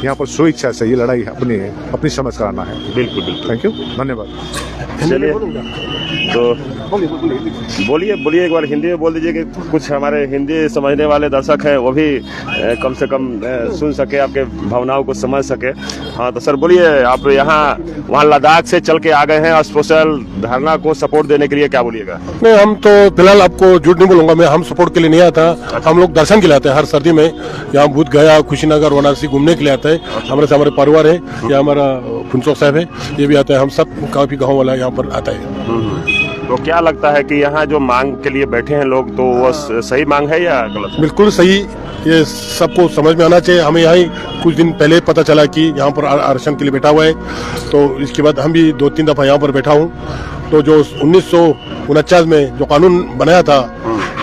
यहाँ पर स्वेच्छा से ये लड़ाई अपनी समझ कराना है। बिल्कुल बिल्कुल, थैंक यू, धन्यवाद। चलिए तो बोलिए एक बार हिंदी में बोल दीजिए कि कुछ हमारे हिंदी समझने वाले दर्शक हैं वो भी कम से कम सुन सके, आपके भावनाओं को समझ सके। हाँ तो सर बोलिए, आप वहाँ लद्दाख से चल के आ गए हैं और स्पेशल धरना को सपोर्ट देने के लिए, क्या बोलिएगा? नहीं, हम तो फिलहाल आपको झूठ नहीं बोलूंगा, हम सपोर्ट के लिए नहीं आता। हम लोग दर्शन के लिए आते हैं हर सर्दी में। यहाँ बुद्ध गया, कुशीनगर, वाराणसी घूमने के लिए आते हैं। हमारे परिवार है, या हमारा फुनसुक साहब है, ये भी आते हैं। हम सब काफी गाँव वाला यहाँ पर आता है। तो क्या लगता है कि यहाँ जो मांग के लिए बैठे हैं लोग, तो वो सही मांग है या गलत? बिल्कुल सही, ये सबको समझ में आना चाहिए। हमें यहाँ कुछ दिन पहले पता चला कि यहाँ पर आरक्षण के लिए बैठा हुआ है, तो इसके बाद हम भी 2-3 दफा यहाँ पर बैठा हूँ। तो जो 1949 में जो कानून बनाया था,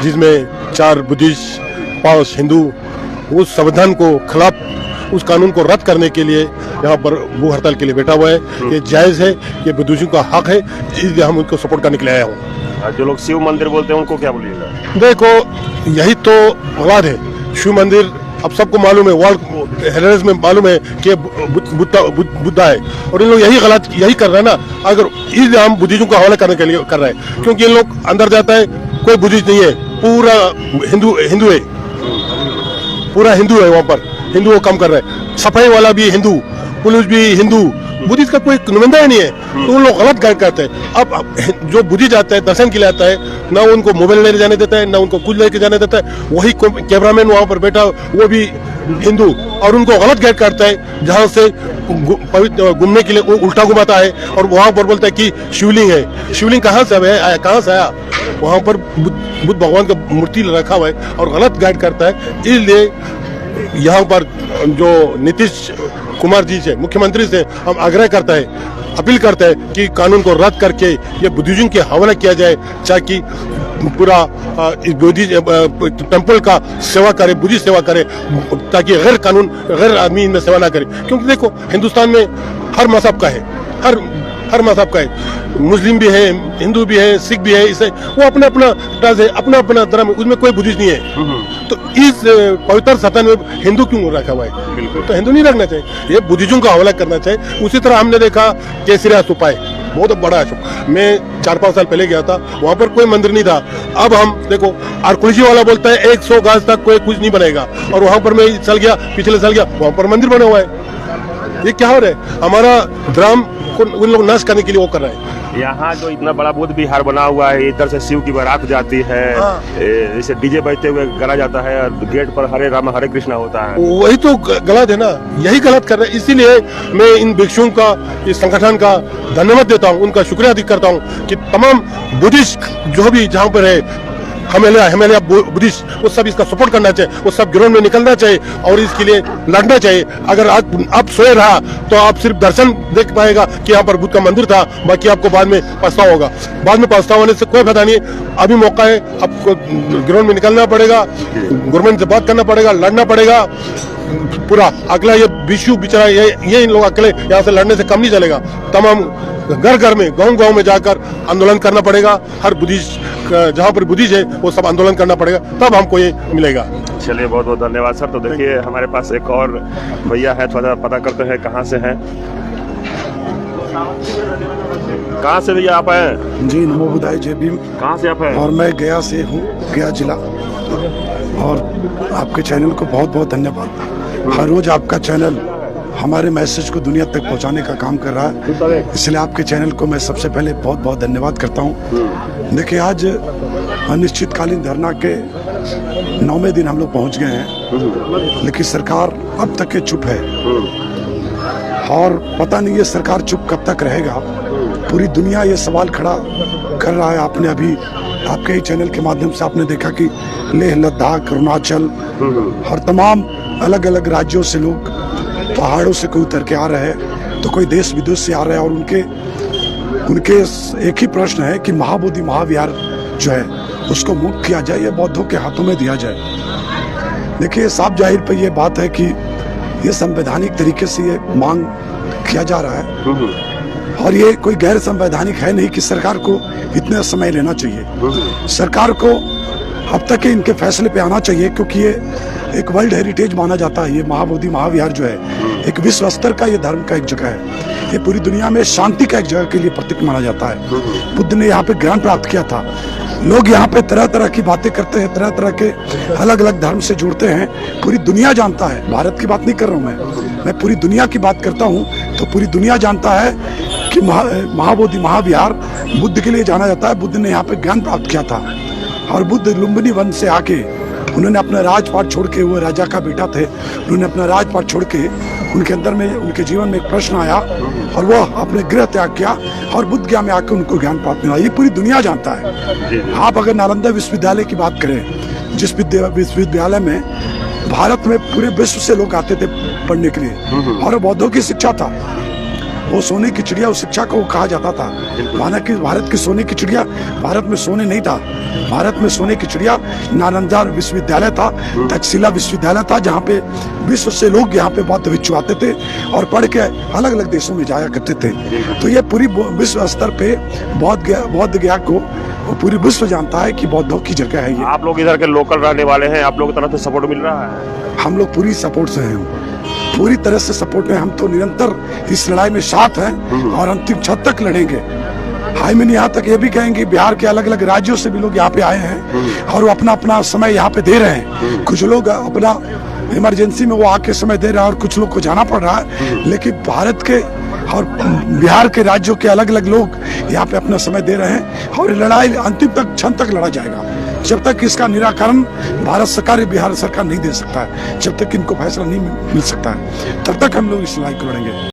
जिसमें 4 बुद्धिस्ट, 5 हिंदू, उस संविधान को खिलाफ उस कानून को रद्द करने के लिए यहाँ पर भूख हड़ताल के लिए बैठा हुआ है। ये जायज है, ये बुद्धिज्म का हक है, इसलिए हम उनको सपोर्ट करने के लिए आया हूँ। जो लोग शिव मंदिर बोलते हैं उनको क्या बोलिएगा? देखो, यही तो विवाद है। शिव मंदिर अब सबको मालूम है, वर्ल्ड हेरिटेज में मालूम है कि बुद्धा है, और इन लोग यही कर रहे हैं ना। अगर इसलिए हम बुद्धिज्म का हवाला करने के लिए कर रहे हैं, क्योंकि इन लोग अंदर जाता है, कोई बुद्धिस्ट नहीं है, पूरा हिंदू है, पूरा हिंदू है। वहाँ पर हिंदू को कम कर रहे हैं। सफाई वाला भी हिंदू, पुलिस भी हिंदू, बुद्धिस्ट का कोई नुमाइंदा ही नहीं है। तो उन लोग गलत गाइड करते हैं। अब जो बुद्धिस्ट आता है, दर्शन के लिए आता है, ना उनको मोबाइल लेके जाने देता है, ना उनको कुछ लेके जाने देता है। वही कैमरामैन वहाँ पर बैठा, वो भी हिंदू, और उनको गलत गाइड करता है। जहाँ से घूमने के लिए उल्टा घुमाता है, और वहाँ पर बोलता है कि शिवलिंग है। शिवलिंग कहाँ से आया, कहाँ से आया? वहाँ पर बुद्ध भगवान का मूर्ति रखा हुआ है, और गलत गाइड करता है। इसलिए यहाँ पर जो नीतीश कुमार जी से, मुख्यमंत्री से हम आग्रह करता है, अपील करता है कि कानून को रद्द करके ये बुद्धिज्म के हवाला किया जाए, ताकि पूरा टेम्पल का सेवा करे, बुद्धिस्ट सेवा करे, ताकि गैर आदमी इनमें सेवा ना करे। क्योंकि देखो, हिंदुस्तान में हर मजहब का है, हर मजहब का है। मुस्लिम भी है, हिंदू भी है, सिख भी है। इसे वो अपना अपना धर्म, उसमें कोई बुद्धिस्ट नहीं है। तो इस पवित्र सतन में हिंदू क्यों रखा हुआ है? तो हिंदू नहीं रखना चाहिए, ये बुद्धिज्म का हवाला करना चाहिए। उसी तरह हमने देखा केसरिया स्तूपा है, बहुत बड़ा है। मैं 4-5 साल पहले गया था, वहाँ पर कोई मंदिर नहीं था। अब हम देखो, आर्कोलॉजी वाला बोलता है 100 गज तक कोई कुछ नहीं बनेगा, और वहाँ पर मैं पिछले साल गया, वहाँ पर मंदिर बना हुआ है। ये क्या हो रहा है? हमारा धर्म को उन लोग नाश करने के लिए वो कर रहे हैं। यहाँ जो इतना बड़ा बुद्ध विहार बना हुआ है, इधर से शिव की बारात जाती है, इसे डीजे बजते हुए गला जाता है, और गेट पर हरे राम हरे कृष्णा होता है। वही तो गलत है ना, यही गलत कर रहे हैं। इसीलिए मैं इन भिक्षुओं का, इस संगठन का धन्यवाद देता हूँ, उनका शुक्रिया अदा करता हूँ कि तमाम बुद्धिस्ट जो भी जहाँ पर है, हिमालय बुद्धिस्ट, वो सब इसका सपोर्ट करना चाहिए, वो सब ग्राउंड में निकलना चाहिए, और इसके लिए लड़ना चाहिए। अगर आप सोए रहा तो आप सिर्फ दर्शन देख पाएगा कि यहाँ पर बुद्ध का मंदिर था, बाकी आपको बाद में पछतावा होगा। बाद में पछतावा होने से कोई फायदा नहीं है। अभी मौका है, आपको ग्राउंड में निकलना पड़ेगा, गवर्नमेंट से बात करना पड़ेगा, लड़ना पड़ेगा पूरा। अगला ये विश्व बेचारा, ये इन लोग अकेले यहाँ से लड़ने से कम नहीं चलेगा। तमाम घर में, गांव में जाकर आंदोलन करना पड़ेगा। हर बुद्धिस्ट, जहाँ पर बुद्धिस्ट है, वो सब आंदोलन करना पड़ेगा, तब हमको ये मिलेगा। चलिए, बहुत बहुत धन्यवाद सर। तो देखिए, हमारे पास एक और भैया है, थोड़ा पता करते हैं कहाँ से हैं। कहाँ से भैया आप हैं? जी, नमो बुद्धाय, जय भीम। कहाँ से आप हैं? और मैं गया से हूँ, गया जिला। और आपके चैनल को बहुत बहुत धन्यवाद। हर रोज आपका चैनल हमारे मैसेज को दुनिया तक पहुंचाने का काम कर रहा है, इसलिए आपके चैनल को मैं सबसे पहले बहुत बहुत धन्यवाद करता हूं। देखिए, आज अनिश्चितकालीन धरना के 9वें दिन हम लोग पहुंच गए हैं, लेकिन सरकार अब तक के चुप है, और पता नहीं ये सरकार चुप कब तक रहेगा। पूरी दुनिया ये सवाल खड़ा कर रहा है। आपने अभी आपके ही चैनल के माध्यम से आपने देखा कि लेह लद्दाख, अरुणाचल और तमाम अलग अलग राज्यों से लोग, पहाड़ों से कोई उतर के आ रहे हैं, तो कोई देश विदेश से आ रहे हैं, और उनके एक ही प्रश्न है कि महाबोधि महाविहार जो है उसको मुक्त किया जाए या बौद्धों के हाथों में दिया जाए। देखिए, साफ जाहिर पे ये बात है कि ये संवैधानिक तरीके से ये मांग किया जा रहा है, और ये कोई गैर संवैधानिक है नहीं कि सरकार को इतना समय लेना चाहिए। सरकार को अब तक इनके फैसले पे आना चाहिए, क्योंकि ये एक वर्ल्ड हेरिटेज माना जाता है। ये महाबोधि महाविहार जो है एक विश्व स्तर का ये धर्म का एक जगह है। ये पूरी दुनिया में शांति का एक जगह के लिए प्रतीक माना जाता है। बुद्ध ने यहाँ पे ज्ञान प्राप्त किया था। लोग यहाँ पे तरह तरह की बातें करते हैं, तरह तरह के अलग अलग धर्म से जुड़ते हैं। पूरी दुनिया जानता है, भारत की बात नहीं कर रहा हूँ मैं पूरी दुनिया की बात करता हूँ। तो पूरी दुनिया जानता है कि महाबोधि महाविहार बुद्ध के लिए जाना जाता है। बुद्ध ने यहाँ पे ज्ञान प्राप्त किया था और बुद्ध लुम्बिनी वन से आके उन्होंने अपना राजपाट छोड़ के, वो राजा का बेटा थे, उन्होंने अपना राजपाट छोड़ के उनके अंदर में, उनके जीवन में एक प्रश्न आया और वो अपने गृह त्याग किया और बुद्ध गया में आके उनको ज्ञान प्राप्त मिला। ये पूरी दुनिया जानता है। आप अगर नालंदा विश्वविद्यालय की बात करें, जिस विश्वविद्यालय में भारत में पूरे विश्व से लोग आते थे पढ़ने के लिए और बौद्धों की शिक्षा था, वो सोने की चिड़िया, उस शिक्षा को कहा जाता था। भारत की सोने की चिड़िया, भारत में सोने नहीं था, भारत में सोने की चिड़िया नालंदा विश्वविद्यालय था, तक्षशिला विश्वविद्यालय था, जहाँ पे विश्व से लोग यहाँ पे बौद्ध भिक्षु आते थे और पढ़ के अलग अलग देशों में जाया करते थे। तो ये पूरी विश्व स्तर पे बौद्ध ज्ञान को पूरी विश्व जानता है कि बौद्धों की जगह है ये। आप लोग इधर के लोकल रहने वाले हैं, आप लोगों की तरफ से सपोर्ट मिल रहा है? हम लोग पूरी सपोर्ट से हैं, पूरी तरह से सपोर्ट में। हम तो निरंतर इस लड़ाई में साथ हैं और अंतिम क्षण तक लड़ेंगे। हाई में यहाँ तक ये भी कहेंगे, बिहार के अलग अलग राज्यों से भी लोग यहाँ पे आए हैं और वो अपना अपना समय यहाँ पे दे रहे हैं। कुछ लोग अपना इमरजेंसी में वो आके समय दे रहे हैं और कुछ लोग को जाना पड़ रहा है, लेकिन भारत के और बिहार के राज्यों के अलग अलग लोग यहाँ पे अपना समय दे रहे हैं और लड़ाई अंतिम तक क्षण तक लड़ा जाएगा। जब तक इसका निराकरण भारत सरकार या बिहार सरकार नहीं दे सकता है, जब तक इनको फैसला नहीं मिल सकता है, तब तक हम लोग इस लड़ाई को लड़ेंगे।